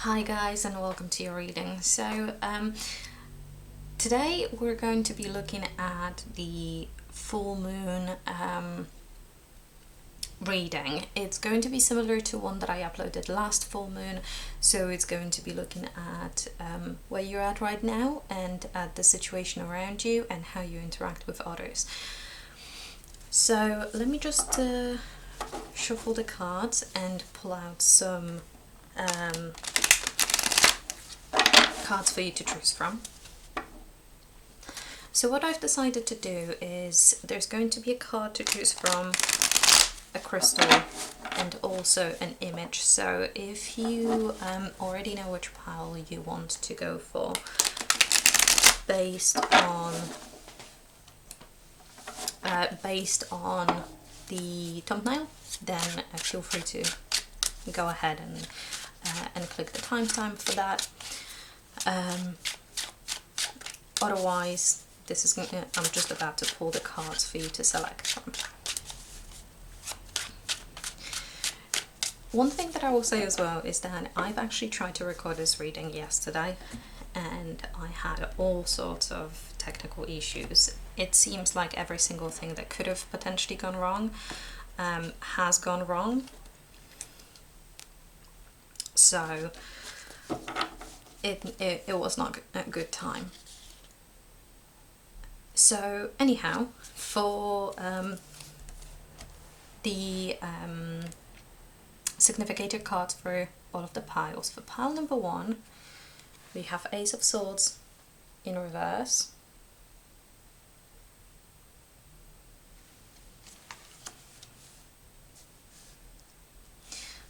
Hi guys, and welcome to your reading. Today we're going to be looking at the full moon reading. It's going to be similar to one that I uploaded last full moon, so it's going to be looking at where you're at right now and at the situation around you and how you interact with others. So let me just shuffle the cards and pull out some cards for you to choose from. So what I've decided to do is there's going to be a card to choose from, a crystal, and also an image. So if you already know which pile you want to go for based on the thumbnail, then feel free to go ahead and click the timestamp for that. Otherwise, I'm just about to pull the cards for you to select from. One thing that I will say as well is that I've actually tried to record this reading yesterday and I had all sorts of technical issues. It seems like every single thing that could have potentially gone wrong has gone wrong. So it was not a good time. So anyhow, for the significator cards for all of the piles, for pile number 1 we have Ace of Swords in reverse,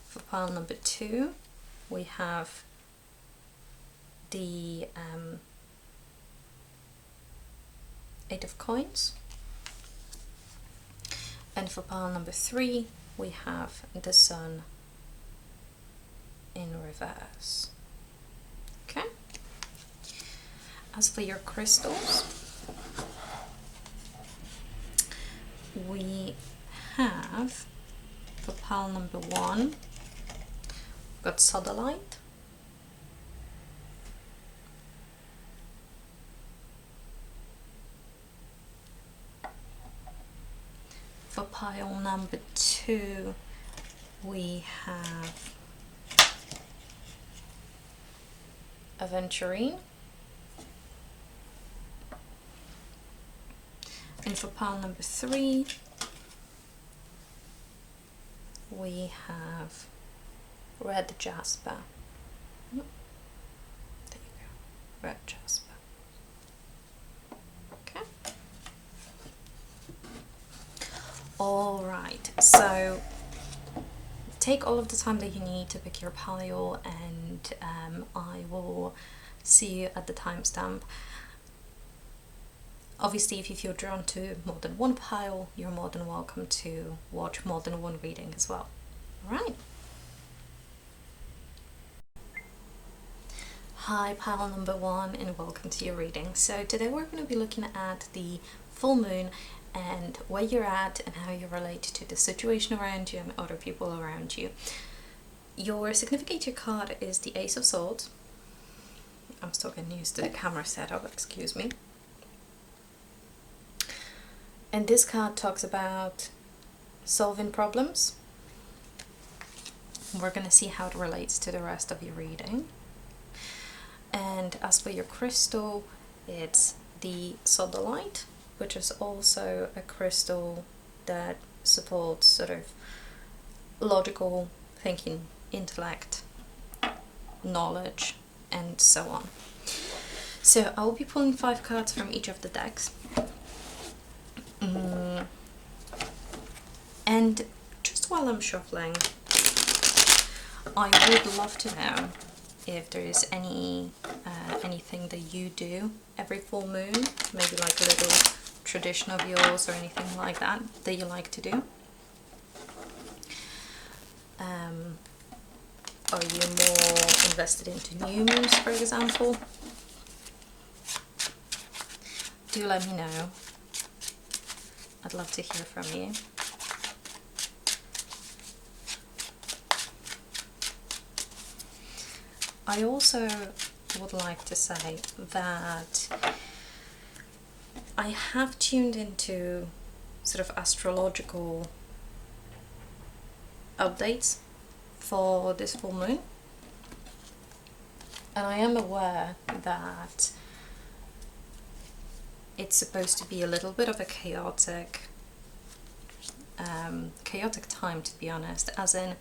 for pile number 2 we have the Eight of Coins, and for pile number 3 we have the Sun in reverse. Okay. As for your crystals, we have for pile number 1 we've got Sodalite, for pile number 2 we have Aventurine, and for pile number 3 we have Red Jasper. There you go, Red Jasper. Okay. All right, so take all of the time that you need to pick your pile, and I will see you at the timestamp. Obviously, if you feel drawn to more than one pile, you're more than welcome to watch more than one reading as well. All right. Hi, pile number 1, and welcome to your reading. So today we're going to be looking at the full moon and where you're at and how you relate to the situation around you and other people around you. Your significator card is the Ace of Swords. I'm still getting used to the camera setup, excuse me. And this card talks about solving problems. We're going to see how it relates to the rest of your reading. And as for your crystal, it's the Sodalite, which is also a crystal that supports sort of logical thinking, intellect, knowledge, and so on. So I will be pulling 5 cards from each of the decks. And just while I'm shuffling, I would love to know if there is anything that you do every full moon, maybe like a little tradition of yours or anything like that you like to do. Are you more invested into new moons, for example? Do let me know. I'd love to hear from you. I also would like to say that I have tuned into sort of astrological updates for this full moon, and I am aware that it's supposed to be a little bit of a chaotic time, to be honest, as in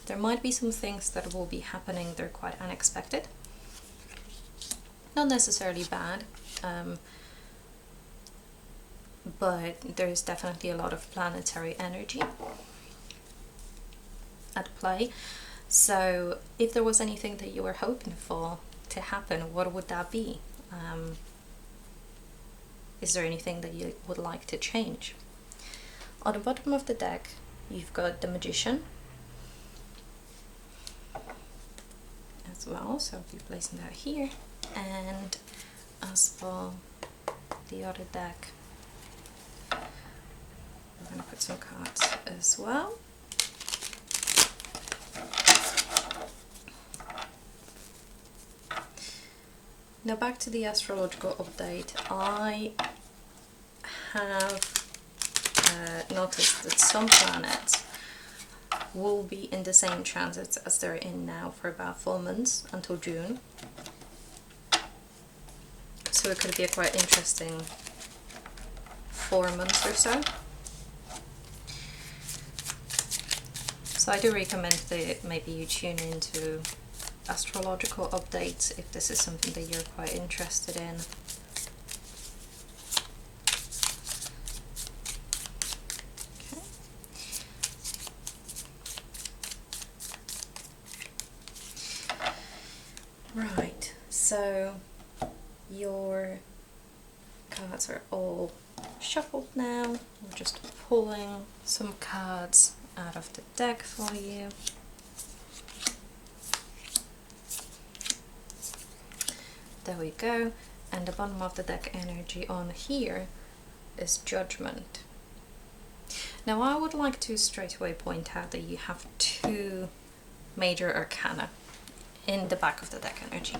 there might be some things that will be happening that are quite unexpected, not necessarily bad, but there's definitely a lot of planetary energy at play. So if there was anything that you were hoping for to happen, what would that be? Is there anything that you would like to change? On the bottom of the deck, you've got the Magician as well, so I'll be placing that here. And as for the other deck, we're going to put some cards as well. Now back to the astrological update. I have noticed that some planets will be in the same transits as they're in now for about 4 months until June. So it could be a quite interesting 4 months or so. So I do recommend that maybe you tune into astrological updates if this is something that you're quite interested in. Right, so your cards are all shuffled now. I'm just pulling some cards out of the deck for you. There we go. And the bottom of the deck energy on here is Judgment. Now I would like to straight away point out that you have 2 major arcana in the back of the deck energy.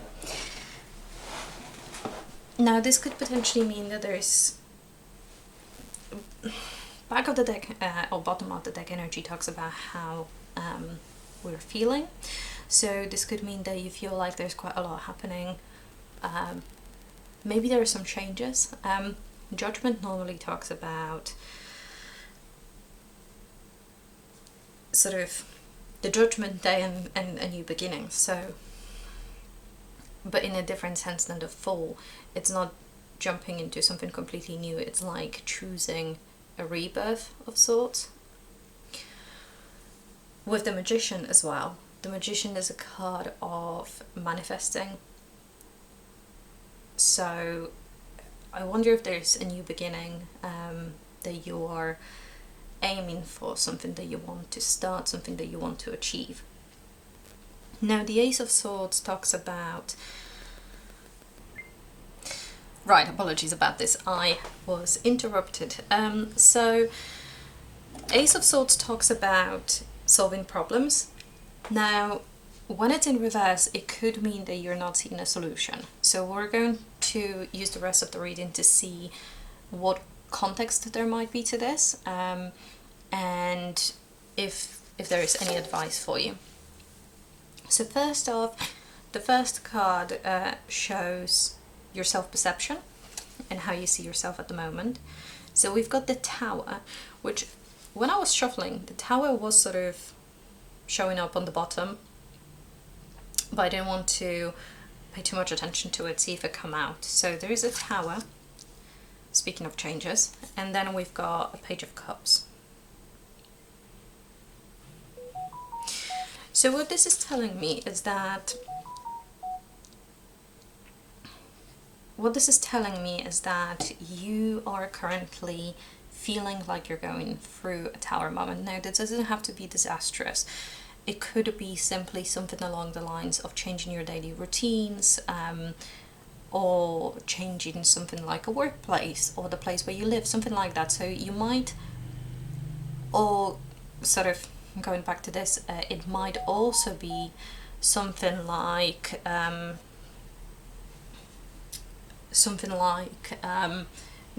Now this could potentially mean that there's back of the deck or bottom of the deck energy talks about how we're feeling. So this could mean that you feel like there's quite a lot happening. Maybe there are some changes. Judgment normally talks about sort of the judgment day and a new beginning. So, but in a different sense than the fall. It's not jumping into something completely new. It's like choosing a rebirth of sorts. With the Magician as well. The Magician is a card of manifesting. So I wonder if there's a new beginning that you are aiming for, something that you want to start, something that you want to achieve. Now the Ace of Swords talks about... Right, apologies about this, I was interrupted. So Ace of Swords talks about solving problems. Now when it's in reverse, it could mean that you're not seeing a solution. So we're going to use the rest of the reading to see what context there might be to this, and if there is any advice for you. So first off, the first card shows your self-perception and how you see yourself at the moment. So we've got the Tower, which when I was shuffling, the Tower was sort of showing up on the bottom, but I didn't want to pay too much attention to it, see if it come out. So there is a Tower, speaking of changes, and then we've got a Page of Cups. So what this is telling me is that you are currently feeling like you're going through a Tower moment. Now, this doesn't have to be disastrous. It could be simply something along the lines of changing your daily routines, or changing something like a workplace or the place where you live, something like that. So you might, or sort of going back to this, it might also be something like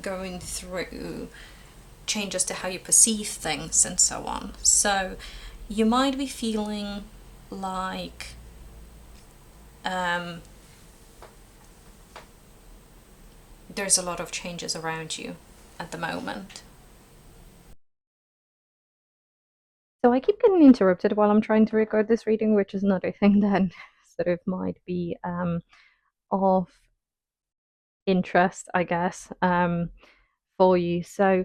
going through changes to how you perceive things and so on. So you might be feeling like there's a lot of changes around you at the moment. So I keep getting interrupted while I'm trying to record this reading, which is another thing that sort of might be of interest, I guess, for you. So,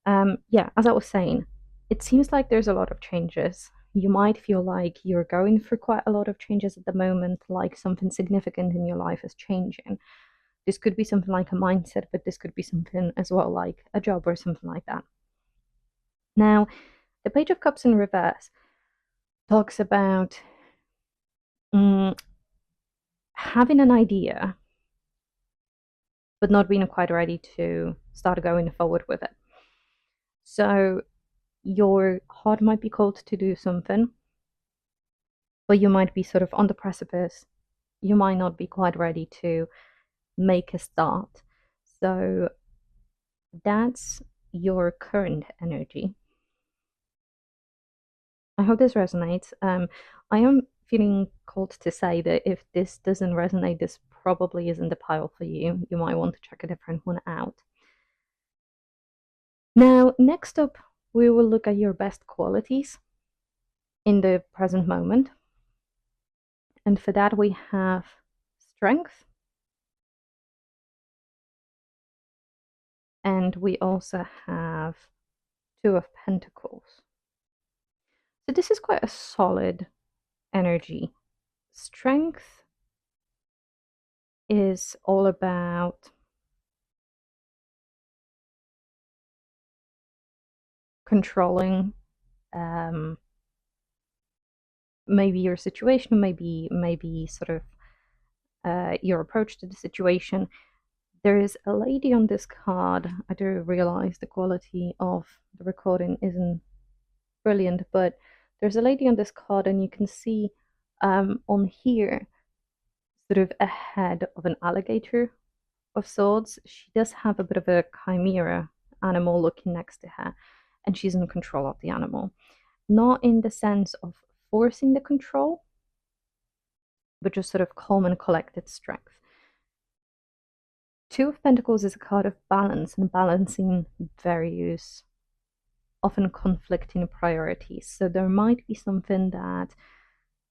yeah, as I was saying, it seems like there's a lot of changes. You might feel like you're going through quite a lot of changes at the moment, like something significant in your life is changing. This could be something like a mindset, but this could be something as well like a job or something like that. Now, the Page of Cups in reverse talks about having an idea, but not being quite ready to start going forward with it. So your heart might be called to do something, but you might be sort of on the precipice. You might not be quite ready to make a start. So that's your current energy. I hope this resonates. I am feeling called to say that if this doesn't resonate, this probably isn't the pile for you. You might want to check a different one out. Now, next up, we will look at your best qualities in the present moment. And for that, we have strength. And we also have Two of Pentacles. So this is quite a solid energy. Strength is all about controlling maybe your situation, maybe sort of your approach to the situation. There is a lady on this card. I do realize the quality of the recording isn't brilliant, but there's a lady on this card, and you can see on here sort of a head of an alligator of sorts. She does have a bit of a chimera animal looking next to her, and she's in control of the animal. Not in the sense of forcing the control, but just sort of calm and collected strength. Two of Pentacles is a card of balance and balancing various, often conflicting priorities. So there might be something that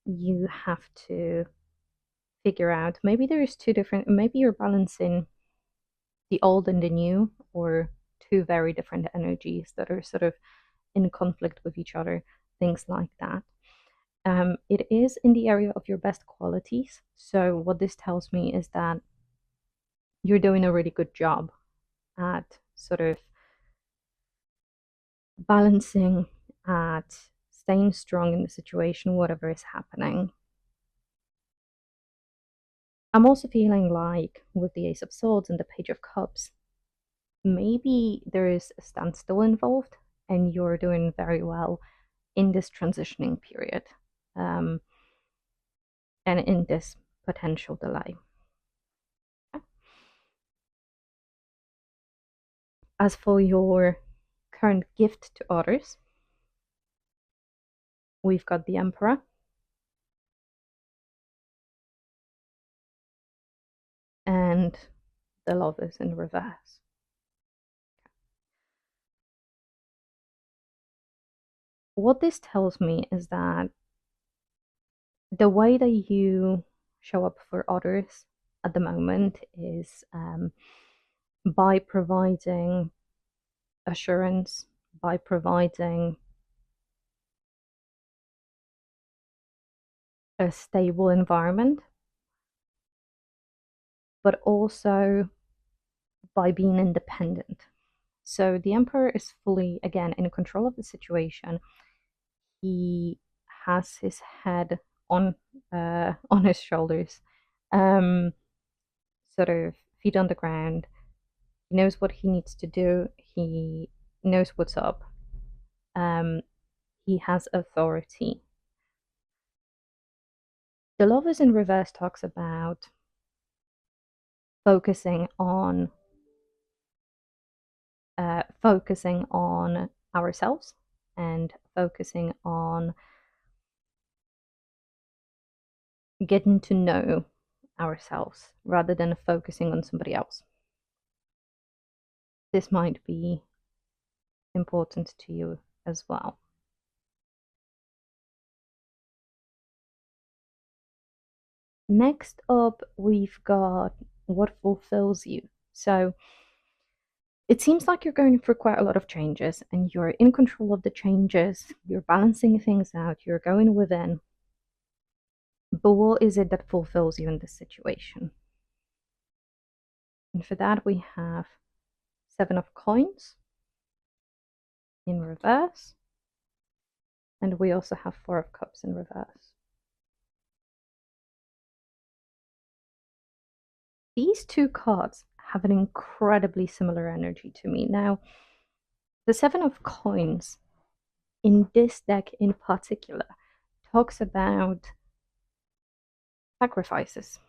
you have to figure out. Maybe there's two different, maybe you're balancing the old and the new, or two very different energies that are sort of in conflict with each other, things like that. It is in the area of your best qualities. So what this tells me is that you're doing a really good job at sort of balancing, at staying strong in the situation, whatever is happening. I'm also feeling like with the Ace of Swords and the Page of Cups, maybe there is a standstill involved and you're doing very well in this transitioning period, and in this potential delay. As for your current gift to others, we've got the Emperor. And the Lovers in reverse. What this tells me is that the way that you show up for others at the moment is by providing assurance, by providing a stable environment, but also by being independent. So the Emperor is fully, again, in control of the situation. He has his head on his shoulders, sort of feet on the ground. He knows what he needs to do. He knows what's up. He has authority. The Lovers in Reverse talks about focusing on ourselves and focusing on getting to know ourselves rather than focusing on somebody else. This might be important to you as well. Next up, we've got what fulfills you. So it seems like you're going through quite a lot of changes and you're in control of the changes, you're balancing things out, you're going within. But what is it that fulfills you in this situation? And for that, we have 7 of Coins in reverse. And we also have 4 of Cups in reverse. These 2 cards have an incredibly similar energy to me. Now, the 7 of Coins in this deck in particular talks about sacrifices.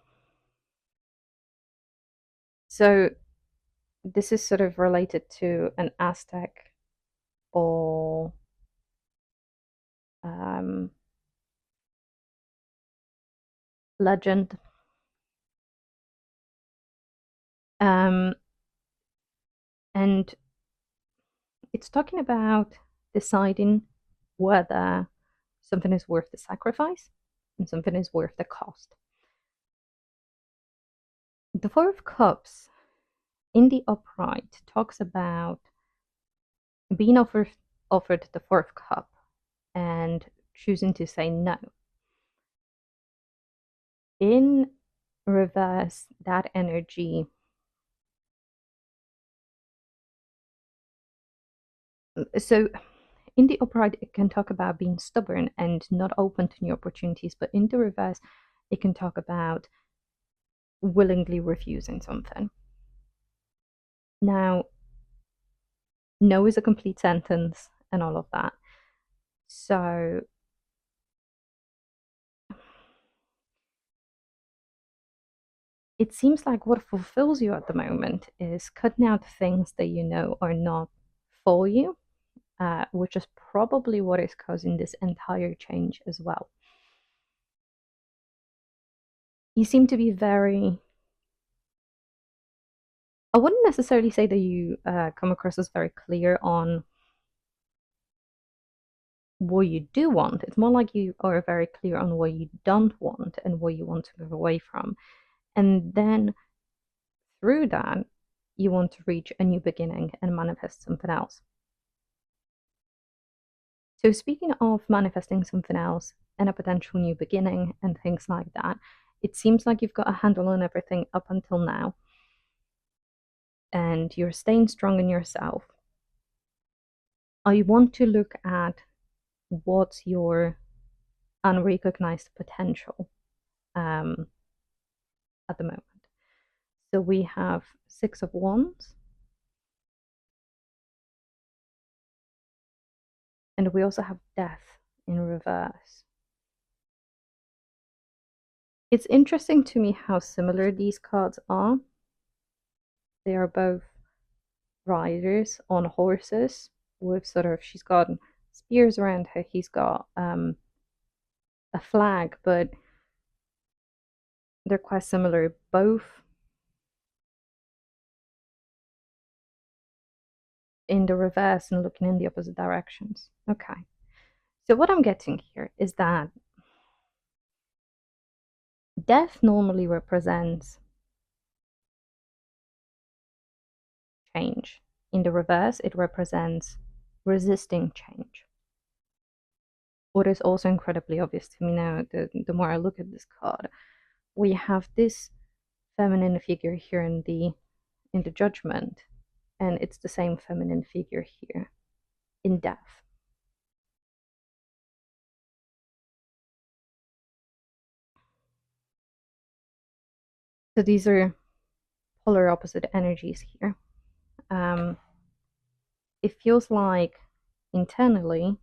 So this is sort of related to an Aztec or legend. And it's talking about deciding whether something is worth the sacrifice and something is worth the cost. The 4 of Cups in the upright talks about being offered the 4th cup and choosing to say no. In reverse, that energy so in the upright it can talk about being stubborn and not open to new opportunities, but in the reverse it can talk about willingly refusing something. Now, no is a complete sentence and all of that. So it seems like what fulfills you at the moment is cutting out things that you know are not for you, which is probably what is causing this entire change as well. You seem to be very, I wouldn't necessarily say that you come across as very clear on what you do want. It's more like you are very clear on what you don't want and what you want to move away from. And then through that, you want to reach a new beginning and manifest something else. So, speaking of manifesting something else and a potential new beginning and things like that, it seems like you've got a handle on everything up until now, and you're staying strong in yourself. I want to look at what's your unrecognized potential at the moment. So we have 6 of Wands, and we also have Death in reverse. It's interesting to me how similar these cards are. They are both riders on horses with sort of, she's got spears around her, he's got a flag, but they're quite similar. Both in the reverse and looking in the opposite directions. Okay. So what I'm getting here is that death normally represents change. In the reverse, it represents resisting change. What is also incredibly obvious to me now, the more I look at this card, we have this feminine figure here in the Judgment, and it's the same feminine figure here in Death. So these are polar opposite energies here. It feels like internally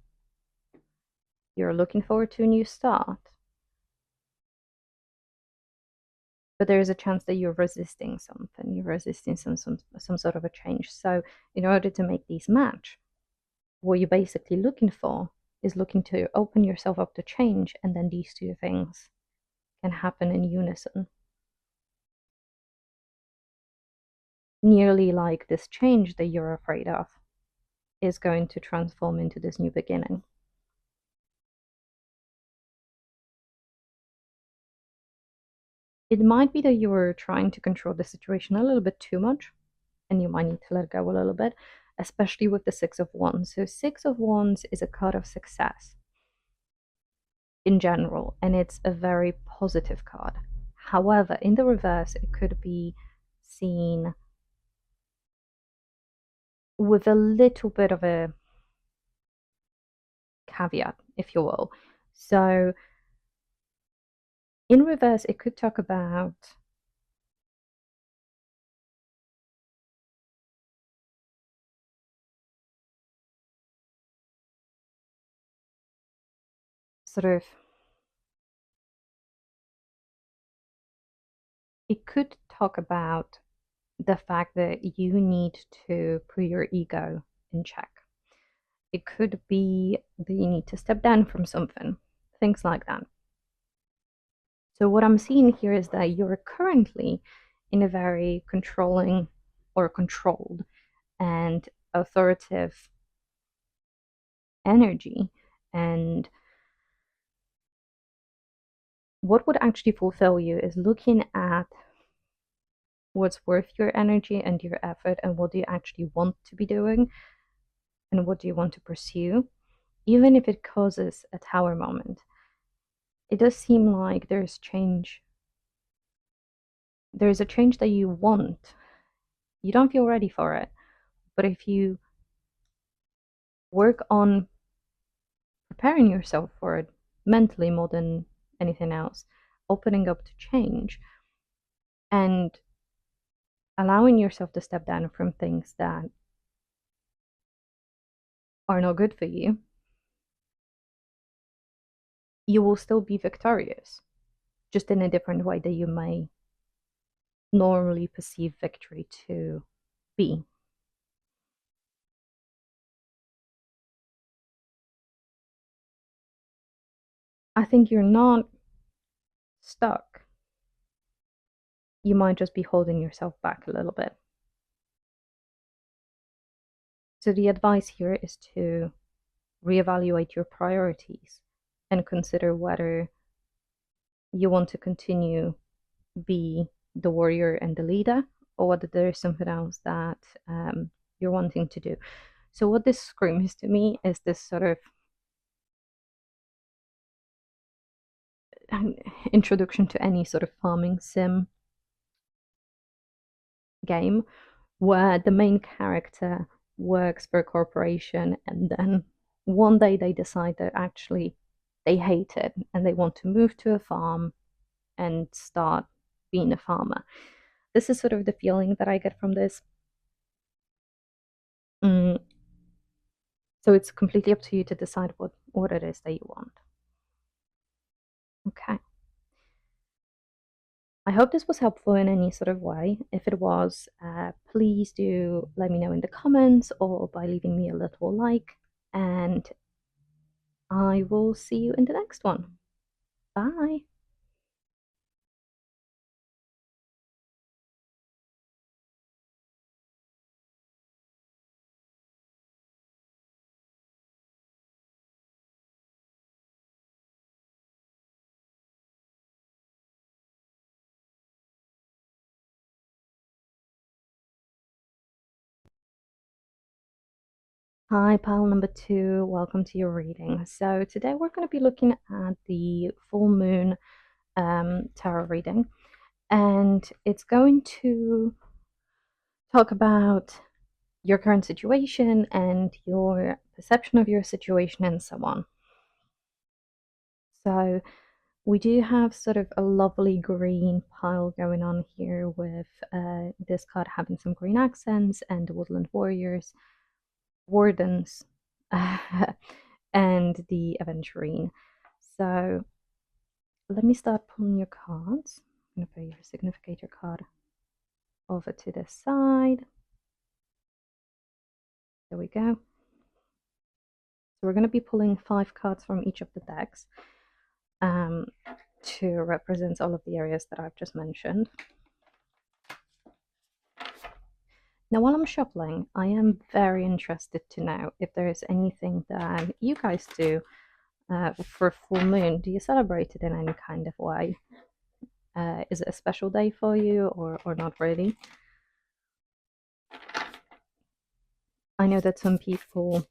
you're looking forward to a new start, but there is a chance that you're resisting something, you're resisting some sort of a change. So in order to make these match, what you're basically looking for is looking to open yourself up to change, and then these two things can happen in unison. Nearly like this change that you're afraid of is going to transform into this new beginning. It might be that you were trying to control the situation a little bit too much, and you might need to let go a little bit, especially with the Six of Wands. So, Six of Wands is a card of success in general, and it's a very positive card. However, in the reverse, it could be seen with a little bit of a caveat, if you will. So, in reverse, it could talk about sort of, it could talk about the fact that you need to put your ego in check. It could be that you need to step down from something, things like that. So, what I'm seeing here is that you're currently in a very controlling or controlled and authoritative energy. And what would actually fulfill you is looking at what's worth your energy and your effort, and what do you actually want to be doing, and what do you want to pursue, even if it causes a tower moment. It does seem like there's change. There's a change that you want. You don't feel ready for it, but if you work on preparing yourself for it mentally more than anything else, opening up to change, and allowing yourself to step down from things that are not good for you, you will still be victorious, just in a different way that you may normally perceive victory to be. I think you're not stuck. You might just be holding yourself back a little bit. So, the advice here is to reevaluate your priorities and consider whether you want to continue be the warrior and the leader, or whether there is something else that you're wanting to do. So what this screams to me is this sort of introduction to any sort of farming sim game where the main character works for a corporation, and then one day they decide that actually they hate it and they want to move to a farm and start being a farmer. This is sort of the feeling that I get from this. Mm, so it's completely up to you to decide what it is that you want. Okay. I hope this was helpful in any sort of way. If it was, please do let me know in the comments or by leaving me a little like, and I will see you in the next one. Bye. Hi, pile number 2. Welcome to your reading. So today we're going to be looking at the full moon tarot reading, and it's going to talk about your current situation and your perception of your situation and so on. So we do have sort of a lovely green pile going on here with this card having some green accents and the Woodland Warriors, Wardens, and the Aventurine. So let me start pulling your cards. I'm going to put your significator card over to the side. There we go. So we're going to be pulling 5 cards from each of the decks to represent all of the areas that I've just mentioned. Now, while I'm shuffling, I am very interested to know if there is anything that you guys do for full moon. Do you celebrate it in any kind of way? Is it a special day for you or not really? I know that some people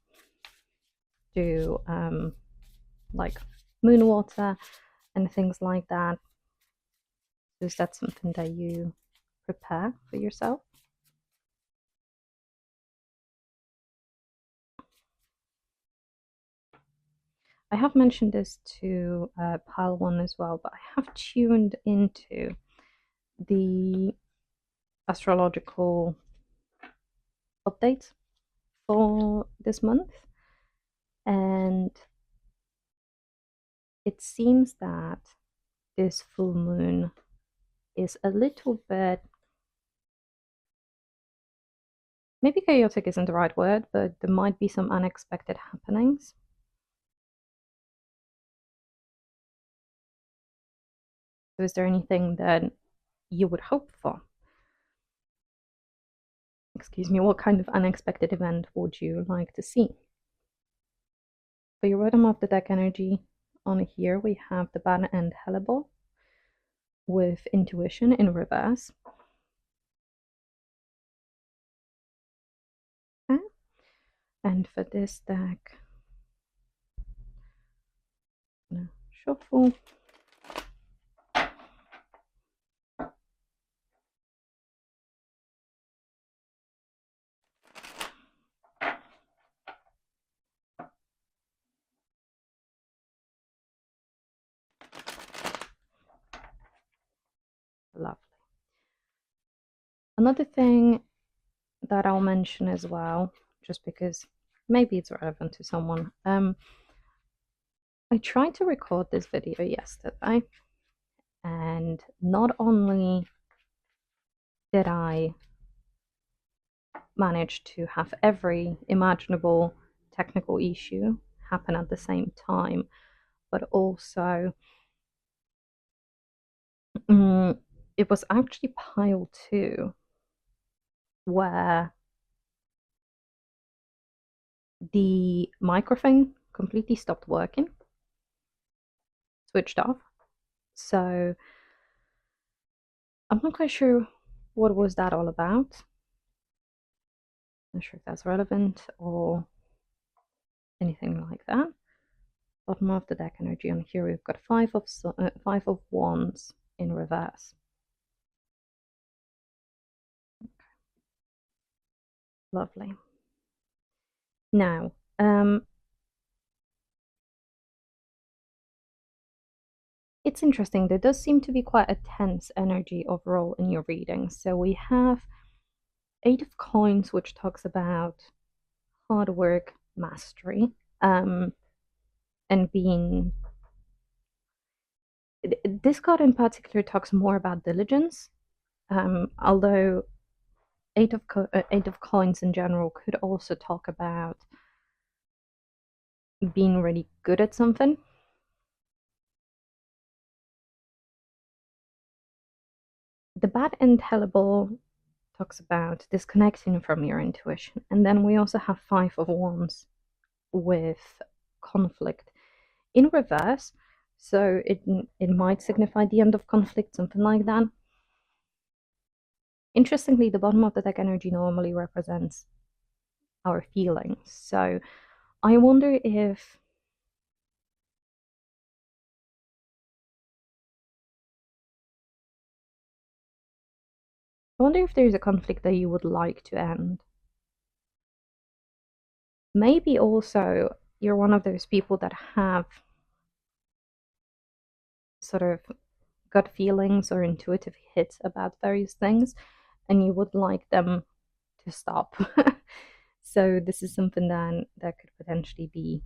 do like moon water and things like that. Is that something that you prepare for yourself? I have mentioned this to Pile 1 as well, but I have tuned into the astrological updates for this month, and it seems that this full moon is a little bit, maybe chaotic isn't the right word, but there might be some unexpected happenings. So is there anything that you would hope for? Excuse me, what kind of unexpected event would you like to see? For your bottom of the deck energy on here, we have the Ban and Hellebore with Intuition in reverse. Okay. And for this deck, I'm gonna shuffle. Lovely. Another thing that I'll mention as well, just because maybe it's relevant to someone. I tried to record this video yesterday, and not only did I manage to have every imaginable technical issue happen at the same time, but also it was actually pile 2 where the microphone completely stopped working, switched off. So I'm not quite sure what was that all about. Not sure if that's relevant or anything like that. Bottom of the deck energy on here, we've got 5 of Wands in reverse. Lovely. Now, it's interesting. There does seem to be quite a tense energy overall in your reading. So we have 8 of Coins, which talks about hard work, mastery, and being. This card in particular talks more about diligence, although Eight of Coins in general could also talk about being really good at something. The Bad and Hellebore talks about disconnecting from your intuition, and then we also have 5 of Wands with conflict in reverse, so it might signify the end of conflict, something like that. Interestingly, the bottom of the deck energy normally represents our feelings, so I wonder if there's a conflict that you would like to end. Maybe also you're one of those people that have sort of gut feelings or intuitive hits about various things, and you would like them to stop. So this is something that could potentially be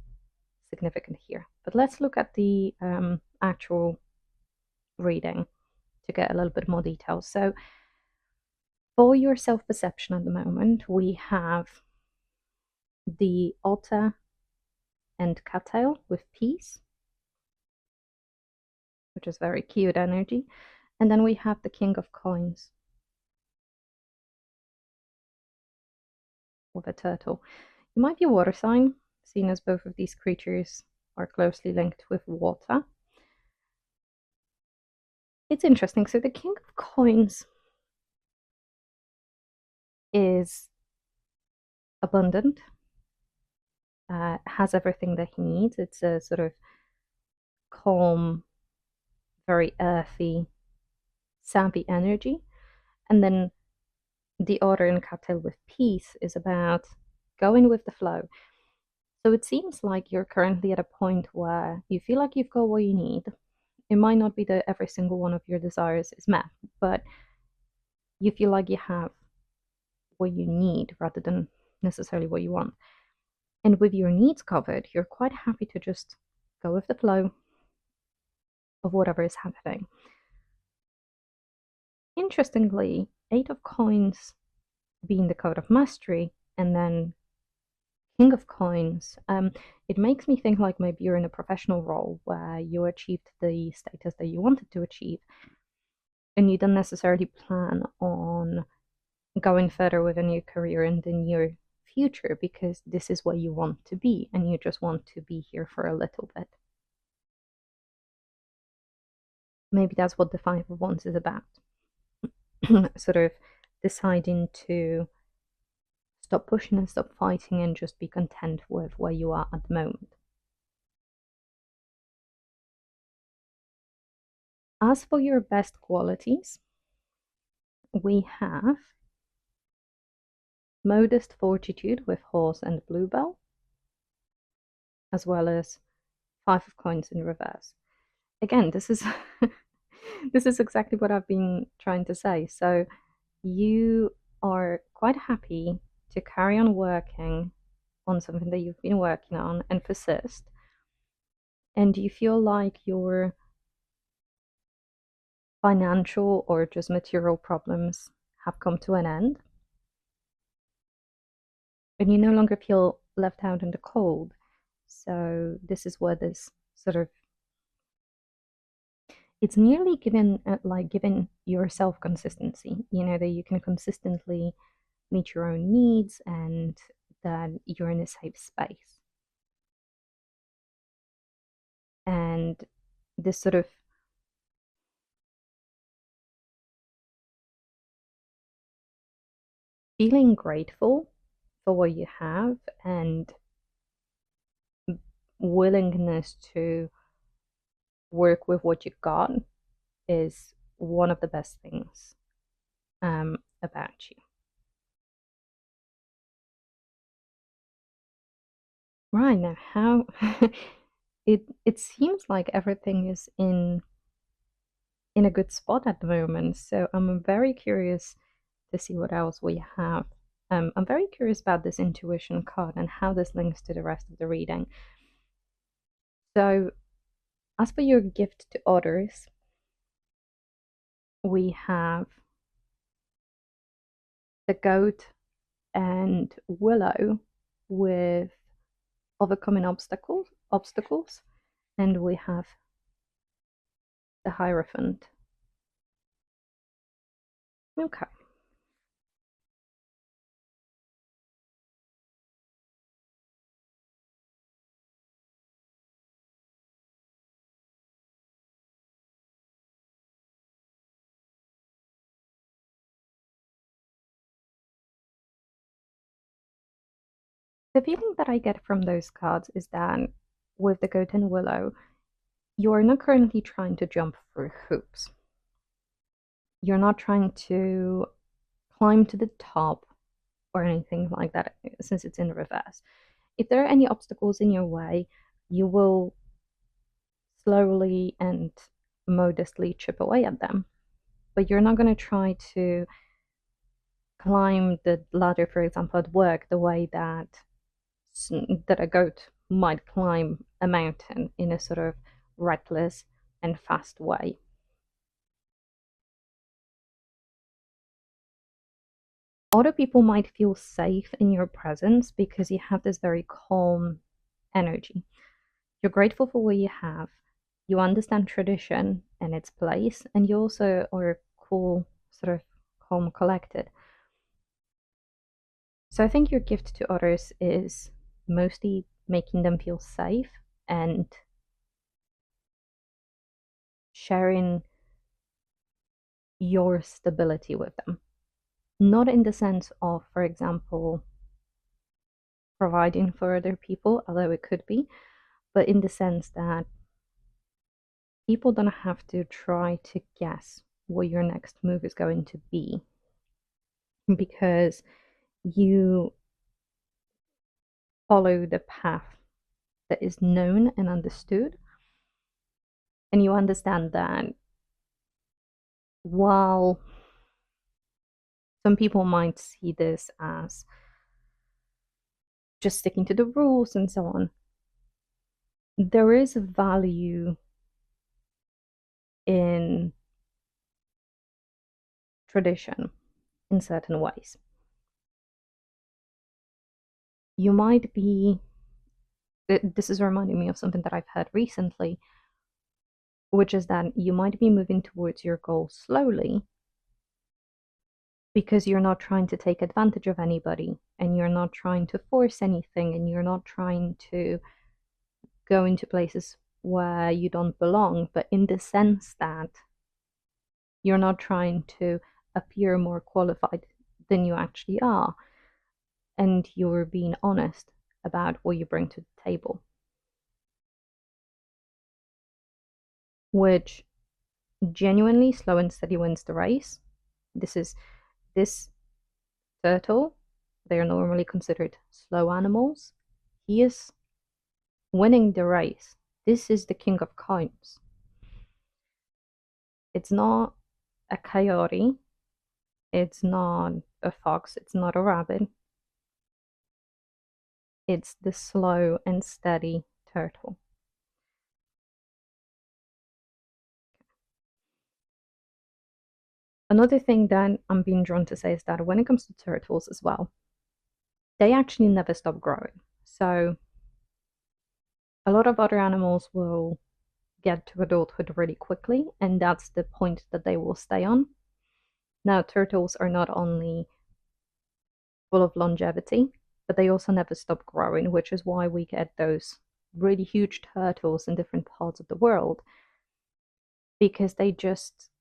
significant here. But let's look at the actual reading to get a little bit more detail. So for your self-perception at the moment, we have the otter and cattail with peace, which is very cute energy. And then we have the king of coins with a turtle. It might be a water sign, seeing as both of these creatures are closely linked with water. It's interesting. So the king of coins is abundant, has everything that he needs. It's a sort of calm, very earthy, savvy energy. And then the order in cattail with peace is about going with the flow. So it seems like you're currently at a point where you feel like you've got what you need. It might not be that every single one of your desires is met, but you feel like you have what you need rather than necessarily what you want. And with your needs covered, you're quite happy to just go with the flow of whatever is happening. Interestingly, Eight of Coins being the code of mastery, and then King of Coins, it makes me think like maybe you're in a professional role where you achieved the status that you wanted to achieve, and you don't necessarily plan on going further within your career in the near future because this is where you want to be, and you just want to be here for a little bit. Maybe that's what the Five of Wands is about. Sort of deciding to stop pushing and stop fighting and just be content with where you are at the moment. As for your best qualities, we have modest fortitude with horse and bluebell, as well as Five of Coins in reverse. Again, this is this is exactly what I've been trying to say. So you are quite happy to carry on working on something that you've been working on and persist. And you feel like your financial or just material problems have come to an end. And you no longer feel left out in the cold. So this is where this sort of it's nearly given like giving yourself consistency, that you can consistently meet your own needs and that you're in a safe space. And this sort of feeling grateful for what you have and willingness to work with what you got is one of the best things about you. Right now, how it seems like everything is in a good spot at the moment. So I'm very curious to see what else we have. I'm very curious about this intuition card and how this links to the rest of the reading. So, as for your gift to others, we have the goat and willow with overcoming obstacles, and we have the Hierophant. Okay. The feeling that I get from those cards is that with the goat and willow, you are not currently trying to jump through hoops. You're not trying to climb to the top or anything like that since it's in reverse. If there are any obstacles in your way, you will slowly and modestly chip away at them. But you're not going to try to climb the ladder, for example, at work, the way that a goat might climb a mountain in a sort of reckless and fast way. Other people might feel safe in your presence because you have this very calm energy. You're grateful for what you have. You understand tradition and its place, and you also are cool, sort of calm, collected. So I think your gift to others is mostly making them feel safe and sharing your stability with them. Not in the sense of, for example, providing for other people, although it could be, but in the sense that people don't have to try to guess what your next move is going to be because you follow the path that is known and understood. And you understand that while some people might see this as just sticking to the rules and so on, there is a value in tradition in certain ways. You might be, this is reminding me of something that I've heard recently, which is that you might be moving towards your goal slowly because you're not trying to take advantage of anybody and you're not trying to force anything and you're not trying to go into places where you don't belong, but in the sense that you're not trying to appear more qualified than you actually are, and you're being honest about what you bring to the table. Which genuinely slow and steady wins the race. This turtle, they are normally considered slow animals. He is winning the race. This is the king of coins. It's not a coyote, it's not a fox, it's not a rabbit. It's the slow and steady turtle. Another thing that I'm being drawn to say is that when it comes to turtles as well, they actually never stop growing. So a lot of other animals will get to adulthood really quickly, and that's the point that they will stay on. Now, turtles are not only full of longevity, but they also never stop growing, which is why we get those really huge turtles in different parts of the world, because they just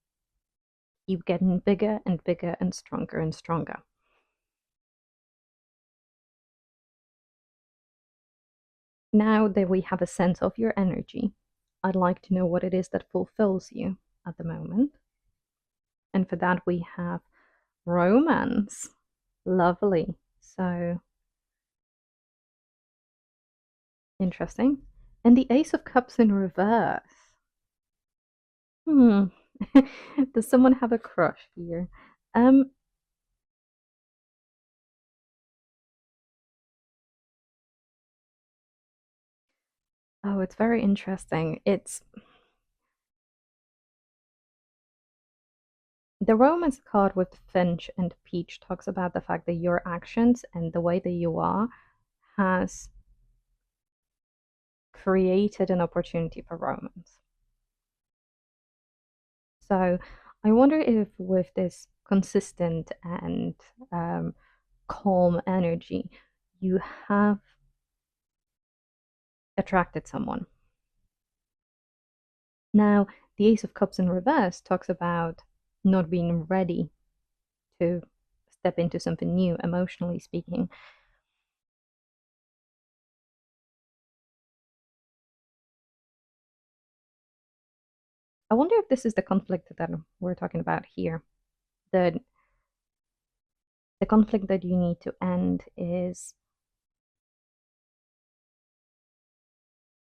keep getting bigger and bigger and stronger and stronger. Now that we have a sense of your energy, I'd like to know what it is that fulfills you at the moment. And for that, we have romance. Lovely. So interesting. And the Ace of Cups in reverse. Hmm. Does someone have a crush here? Um, oh, it's very interesting. It's the romance card with Finch and Peach talks about the fact that your actions and the way that you are has created an opportunity for romance. So I wonder if with this consistent and calm energy, you have attracted someone. Now, the Ace of Cups in reverse talks about not being ready to step into something new, emotionally speaking. I wonder if this is the conflict that we're talking about here. The the conflict that you need to end is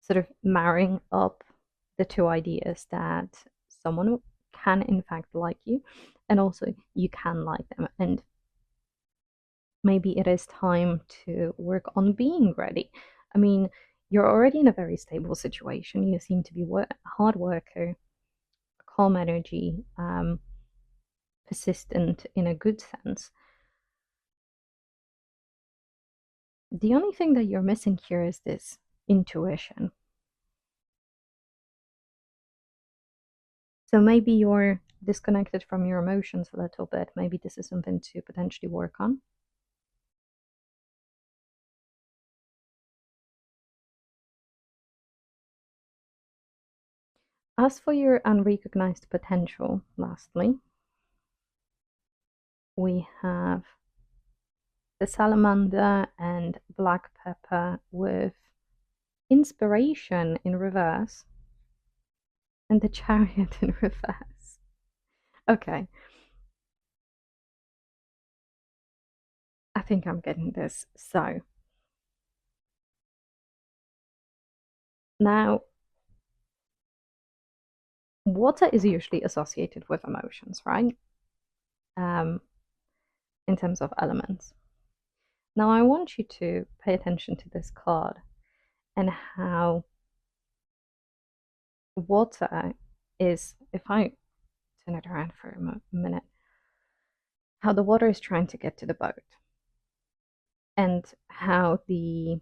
sort of marrying up the two ideas that someone can in fact like you and also you can like them, and maybe it is time to work on being ready. I mean, you're already in a very stable situation. You seem to be a hard worker, calm energy, persistent in a good sense. The only thing that you're missing here is this intuition. So maybe you're disconnected from your emotions a little bit. Maybe this is something to potentially work on. As for your unrecognized potential, lastly, we have the salamander and black pepper with inspiration in reverse and the chariot in reverse. Okay. I think I'm getting this. So now water is usually associated with emotions, right? Um, in terms of elements. Now I want you to pay attention to this card and how water is, if I turn it around for a minute, how the water is trying to get to the boat and how the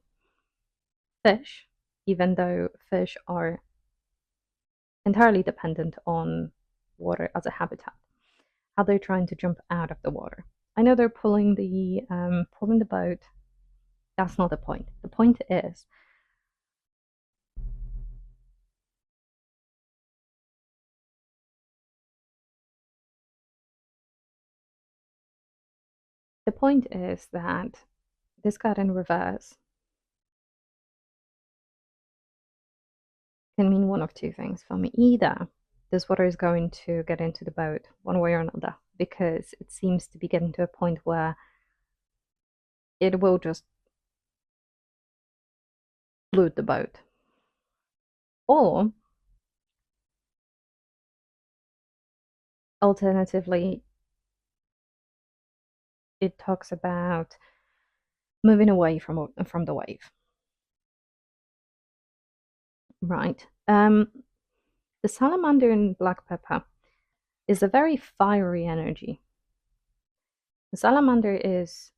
fish, even though fish are entirely dependent on water as a habitat, how they're trying to jump out of the water. I know they're pulling the boat. That's not the point. The point is that this card in reverse can mean one of two things for me. Either this water is going to get into the boat one way or another, because it seems to be getting to a point where it will just loot the boat. Or alternatively, it talks about moving away from the wave. Right. The salamander in black pepper is a very fiery energy. The salamander is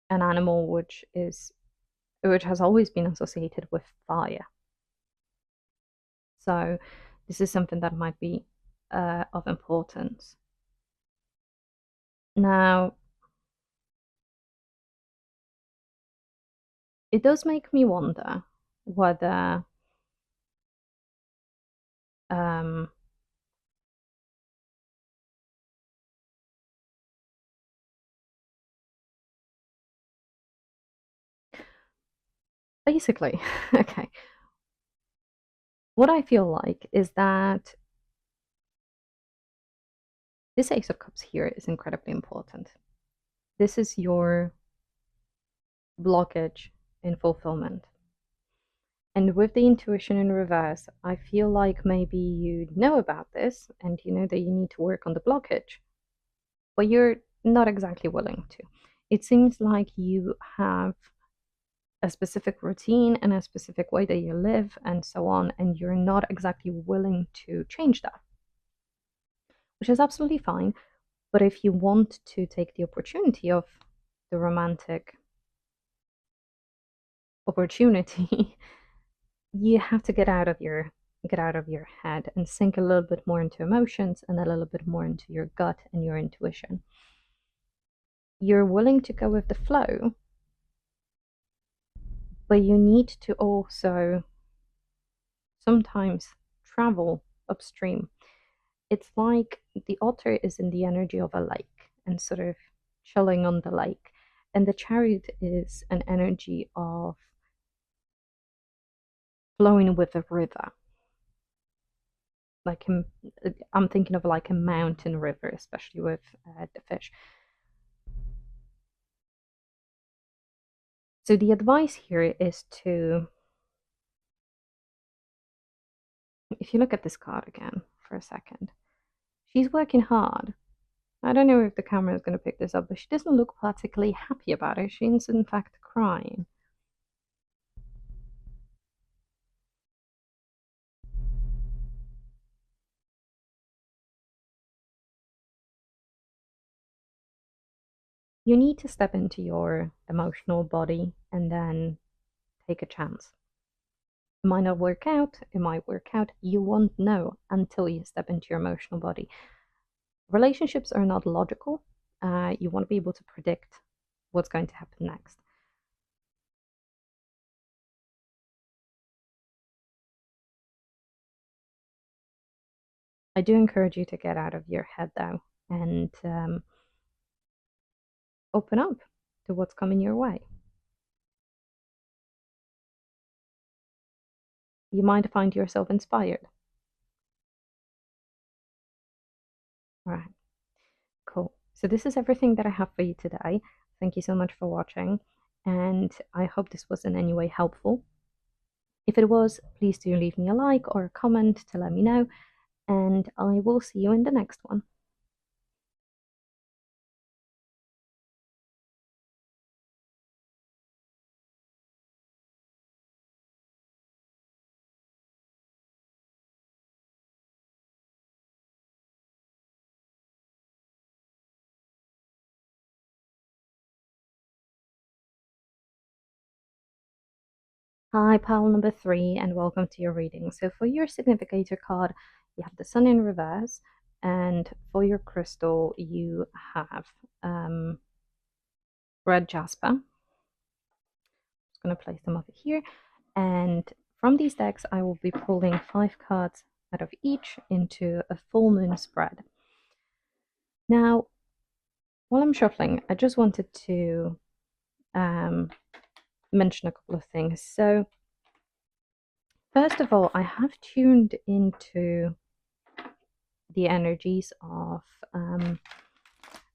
an animal which has always been associated with fire. So this is something that might be of importance. Now, it does make me wonder whether um, basically, okay, what I feel like is that this Ace of Cups here is incredibly important. This is your blockage in fulfillment. And with the intuition in reverse, I feel like maybe you know about this and you know that you need to work on the blockage, but you're not exactly willing to. It seems like you have a specific routine and a specific way that you live and so on, and you're not exactly willing to change that, which is absolutely fine. But if you want to take the opportunity of the romantic opportunity, you have to get out of your head and sink a little bit more into emotions and a little bit more into your gut and your intuition. You're willing to go with the flow, but you need to also sometimes travel upstream. It's like the otter is in the energy of a lake and sort of chilling on the lake, and the chariot is an energy of flowing with a river. Like I'm thinking of like a mountain river, especially with the fish. So the advice here is to, if you look at this card again for a second, she's working hard. I don't know if the camera is going to pick this up, but she doesn't look particularly happy about it. She's in fact crying. you need to step into your emotional body and then take a chance. It might not work out, it might work out. You won't know until you step into your emotional body. Relationships are not logical. You want to be able to predict what's going to happen next. I do encourage you to get out of your head though and open up to what's coming your way. You might find yourself inspired. All right, cool. So this is everything that I have for you today. Thank you so much for watching, and I hope this was in any way helpful. If it was, please do leave me a like or a comment to let me know, and I will see you in the next one. Hi, pile number 3, and welcome to your reading. So for your significator card, you have the sun in reverse, and for your crystal, you have red jasper. I'm just going to place them over here, and from these decks, I will be pulling 5 cards out of each into a full moon spread. Now, while I'm shuffling, I just wanted to mention a couple of things. So first of all, I have tuned into the energies of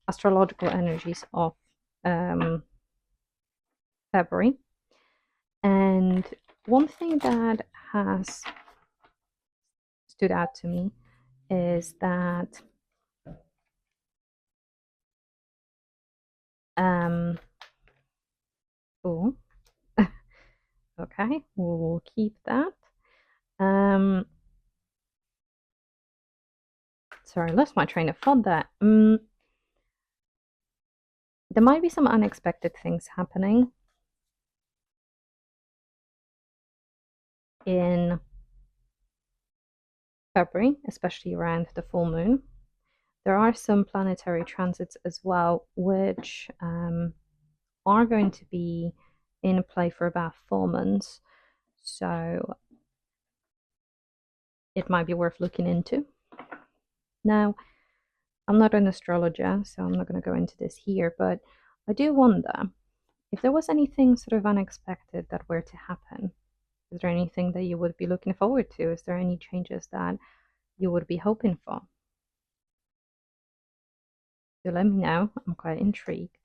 astrological energies of February, and one thing that has stood out to me is that oh, okay, we'll keep that. Sorry, I lost my train of thought there. There might be some unexpected things happening in February, especially around the full moon. There are some planetary transits as well, which are going to be in play for about 4 months. So it might be worth looking into. Now, I'm not an astrologer, so I'm not going to go into this here, but I do wonder if there was anything sort of unexpected that were to happen. Is there anything that you would be looking forward to? Is there any changes that you would be hoping for? So let me know. I'm quite intrigued.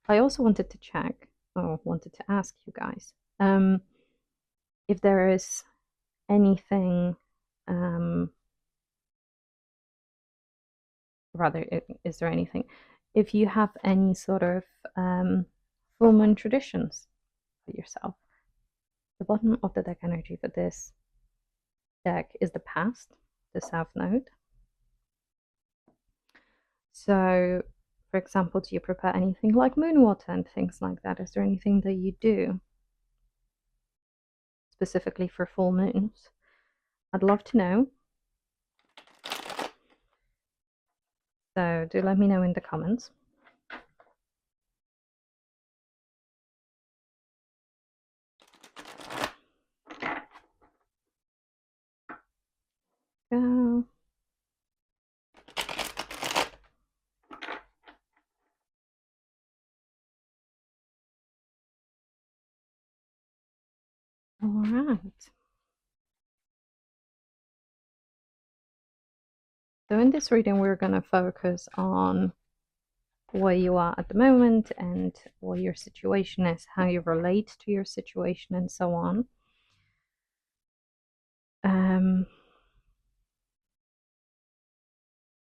I also wanted to check, or wanted to ask you guys, if there is anything, rather, is there anything, if you have any sort of full moon traditions for yourself. The bottom of the deck energy for this deck is the past, the South Node. So, for example, do you prepare anything like moon water and things like that? Is there anything that you do specifically for full moons? I'd love to know. So do let me know in the comments. Go. All right. So in this reading, we're going to focus on where you are at the moment and what your situation is, how you relate to your situation, and so on.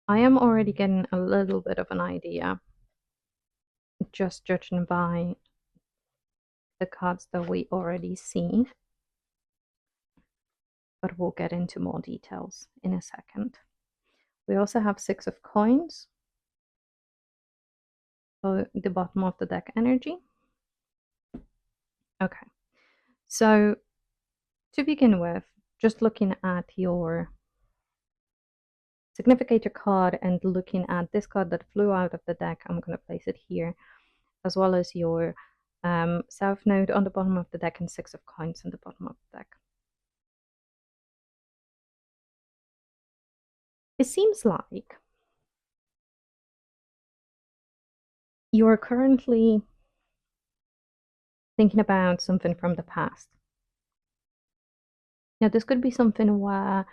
I am already getting a little bit of an idea, just judging by the cards that we already see, but we'll get into more details in a second. We also have 6 of coins, So the bottom of the deck energy. Okay. So to begin with, just looking at your significator card and looking at this card that flew out of the deck, I'm going to place it here, as well as your South Node on the bottom of the deck and 6 of Coins on the bottom of the deck. It seems like you're currently thinking about something from the past. Now, this could be something where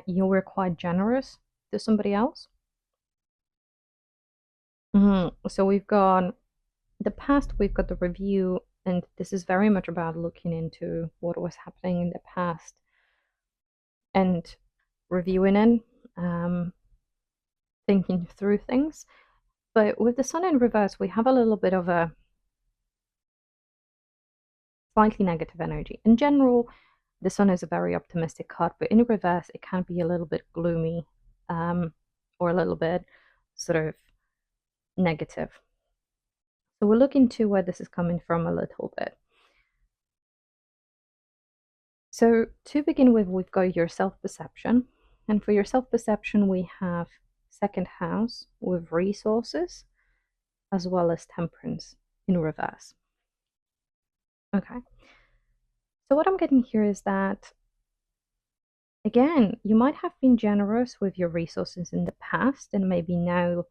you were quite generous to somebody else. So we've got the past, we've got the review, and this is very much about looking into what was happening in the past and reviewing it, thinking through things. But with the sun in reverse, we have a little bit of a slightly negative energy. In general, the sun is a very optimistic card, but in reverse, it can be a little bit gloomy, or a little bit sort of negative. So we'll look into where this is coming from a little bit. So to begin with, we've got your self-perception. And for your self-perception, we have second house with resources, as well as temperance in reverse. Okay. So what I'm getting here is that, again, you might have been generous with your resources in the past, and maybe now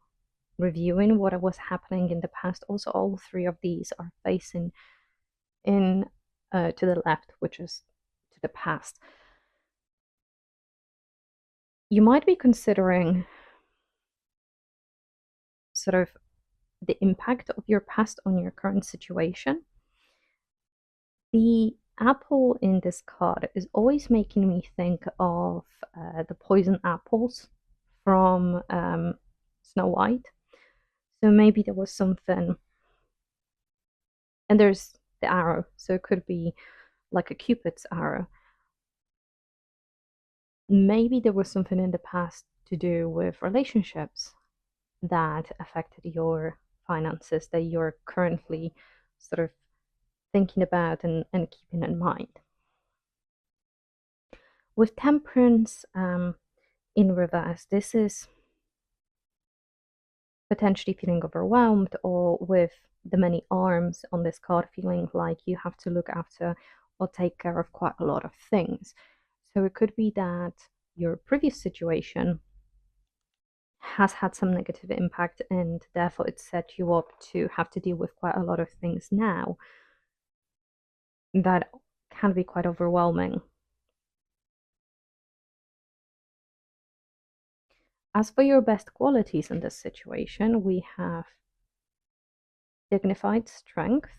reviewing what was happening in the past. Also, all three of these are facing in to the left, which is to the past. You might be considering sort of the impact of your past on your current situation. The apple in this card is always making me think of the poison apples from Snow White. So maybe there was something, and there's the arrow, so it could be like a Cupid's arrow. Maybe there was something in the past to do with relationships that affected your finances that you're currently sort of thinking about and keeping in mind. With temperance in reverse, this is potentially feeling overwhelmed, or with the many arms on this card, feeling like you have to look after or take care of quite a lot of things. So it could be that your previous situation has had some negative impact, and therefore it set you up to have to deal with quite a lot of things now that can be quite overwhelming. As for your best qualities in this situation, we have dignified strength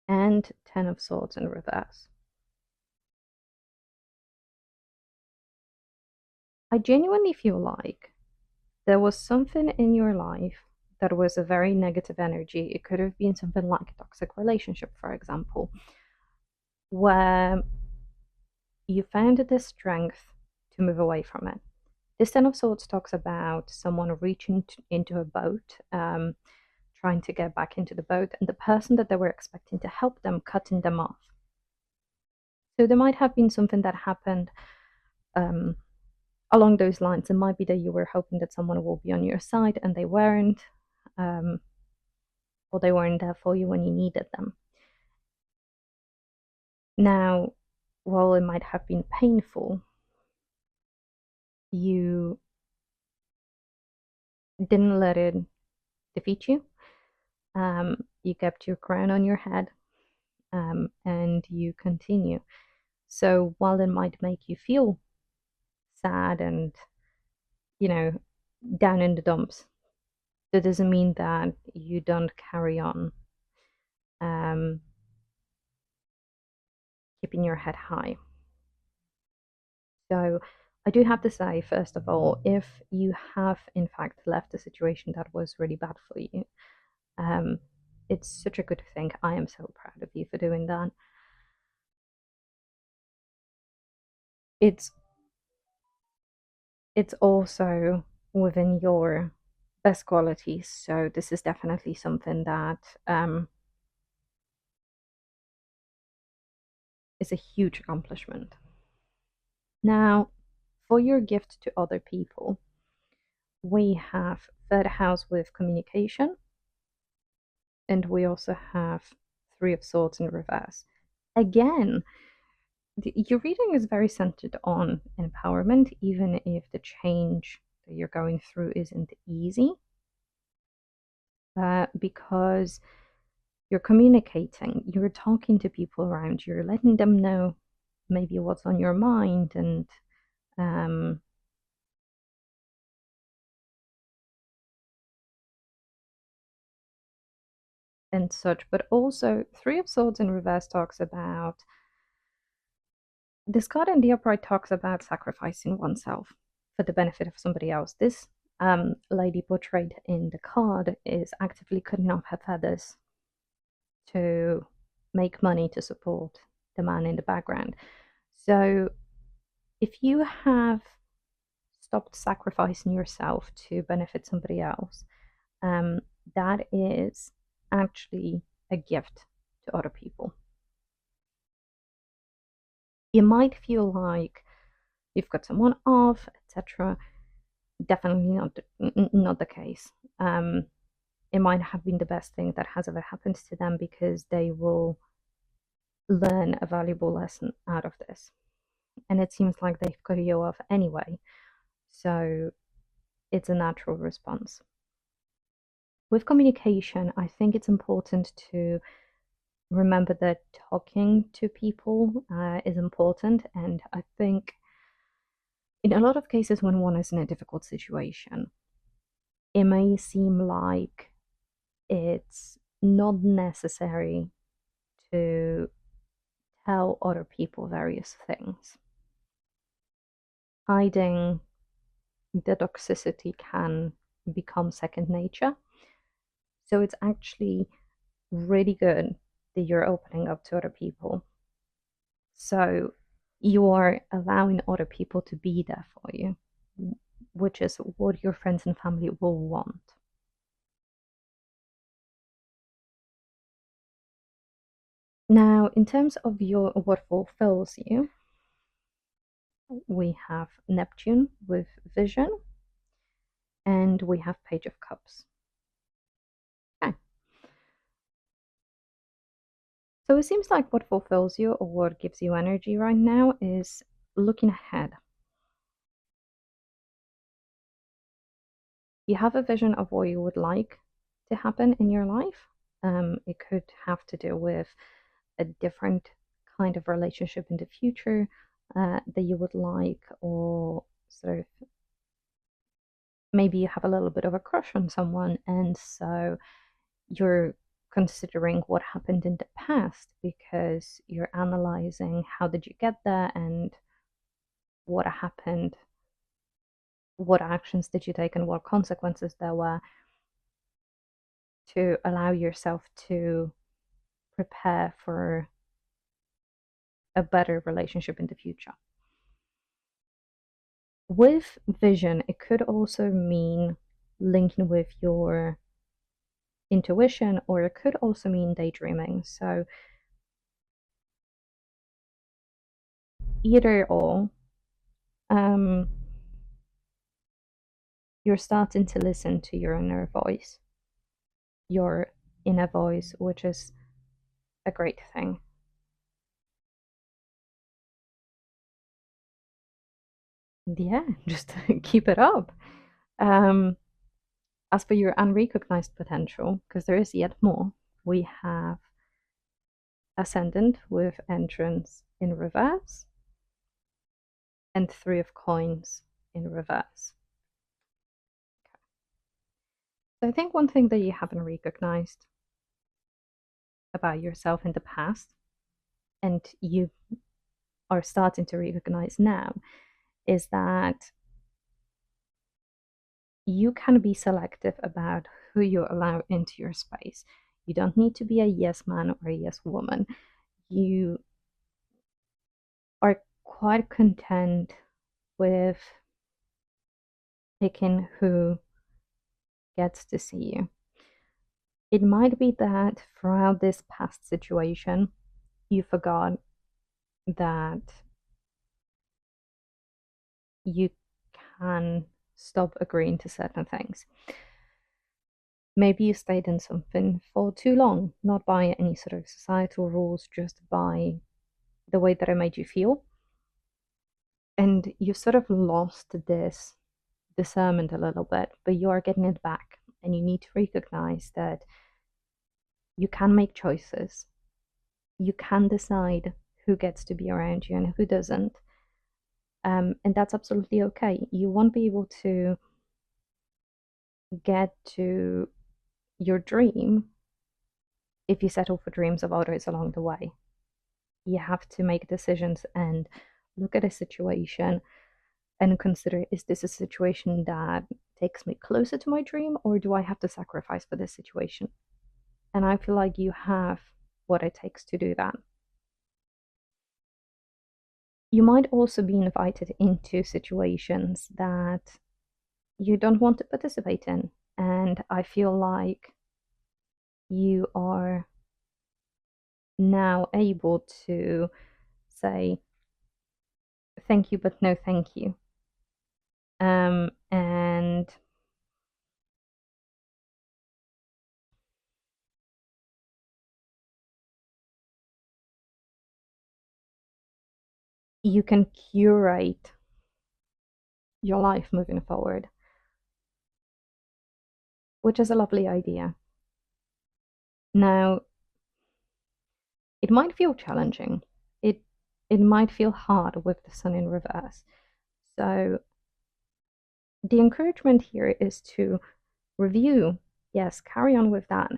and 10 of Swords in reverse. I genuinely feel like there was something in your life that was a very negative energy. It could have been something like a toxic relationship, for example, where you found the strength to move away from it. This Ten of Swords talks about someone reaching into a boat, trying to get back into the boat, and the person that they were expecting to help them cutting them off. So there might have been something that happened along those lines. It might be that you were hoping that someone will be on your side and they weren't, or they weren't there for you when you needed them. Now, while it might have been painful, you didn't let it defeat you. You kept your crown on your head, and you continue. So while it might make you feel sad and, down in the dumps, that doesn't mean that you don't carry on keeping your head high. So I do have to say, first of all, if you have in fact left a situation that was really bad for you, it's such a good thing. I am so proud of you for doing that. it's also within your best qualities. So this is definitely something that is a huge accomplishment. Now, for your gift to other people, we have third house with communication, and we also have Three of Swords in reverse. Again, your reading is very centered on empowerment, even if the change that you're going through isn't easy, because you're communicating, you're talking to people around you, you're letting them know maybe what's on your mind um, and such. But also, Three of Swords in reverse talks about this card, and the upright talks about sacrificing oneself for the benefit of somebody else. This lady portrayed in the card is actively cutting off her feathers to make money to support the man in the background. So if you have stopped sacrificing yourself to benefit somebody else, that is actually a gift to other people. You might feel like you've got someone off, etc. Definitely not the case. It might have been the best thing that has ever happened to them, because they will learn a valuable lesson out of this. And it seems like they've cut you off anyway, so it's a natural response. With communication, I think it's important to remember that talking to people is important. And I think in a lot of cases, when one is in a difficult situation, it may seem like it's not necessary to tell other people various things. Hiding the toxicity can become second nature. So it's actually really good that you're opening up to other people. So you are allowing other people to be there for you, which is what your friends and family will want. Now, in terms of what fulfills you, we have Neptune with vision, and we have Page of Cups. Okay. So it seems like what fulfills you, or what gives you energy right now, is looking ahead. You have a vision of what you would like to happen in your life. It could have to do with a different kind of relationship in the future that you would like, or sort of maybe you have a little bit of a crush on someone, and so you're considering what happened in the past, because you're analyzing how did you get there, and what happened, what actions did you take, and what consequences there were, to allow yourself to prepare for a better relationship in the future. With vision, it could also mean linking with your intuition, or it could also mean daydreaming. So either or, you're starting to listen to your inner voice, which is a great thing. Yeah, just keep it up. As for your unrecognized potential, because there is yet more, we have Ascendant with entrance in reverse, and Three of Coins in reverse. Okay. So I think one thing that you haven't recognized about yourself in the past, and you are starting to recognize now, is that you can be selective about who you allow into your space. You don't need to be a yes man or a yes woman. You are quite content with picking who gets to see you. It might be that throughout this past situation, you forgot that you can stop agreeing to certain things. Maybe you stayed in something for too long, not by any sort of societal rules, just by the way that it made you feel. And you sort of lost this discernment a little bit, but you are getting it back. And you need to recognize that you can make choices. You can decide who gets to be around you and who doesn't. And that's absolutely okay. You won't be able to get to your dream if you settle for dreams of others along the way. You have to make decisions and look at a situation and consider, is this a situation that takes me closer to my dream, or do I have to sacrifice for this situation? And I feel like you have what it takes to do that. You might also be invited into situations that you don't want to participate in. And I feel like you are now able to say, thank you, but no thank you. And you can curate your life moving forward, which is a lovely idea. Now, it might feel challenging. It might feel hard with the sun in reverse. So the encouragement here is to review. Yes, carry on with that.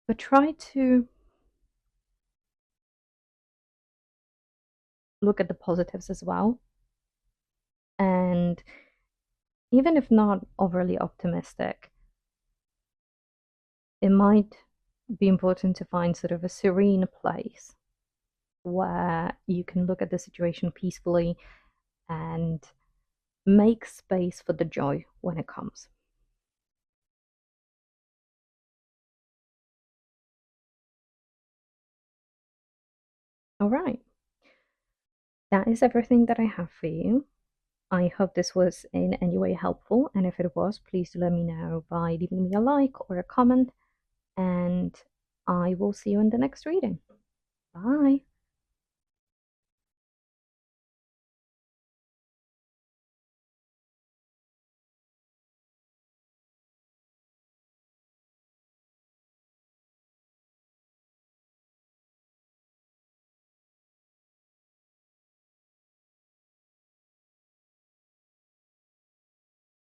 But try to look at the positives as well. And even if not overly optimistic, it might be important to find sort of a serene place where you can look at the situation peacefully and make space for the joy when it comes. All right. That is everything that I have for you. I hope this was in any way helpful, and if it was, please do let me know by leaving me a like or a comment, and I will see you in the next reading. Bye.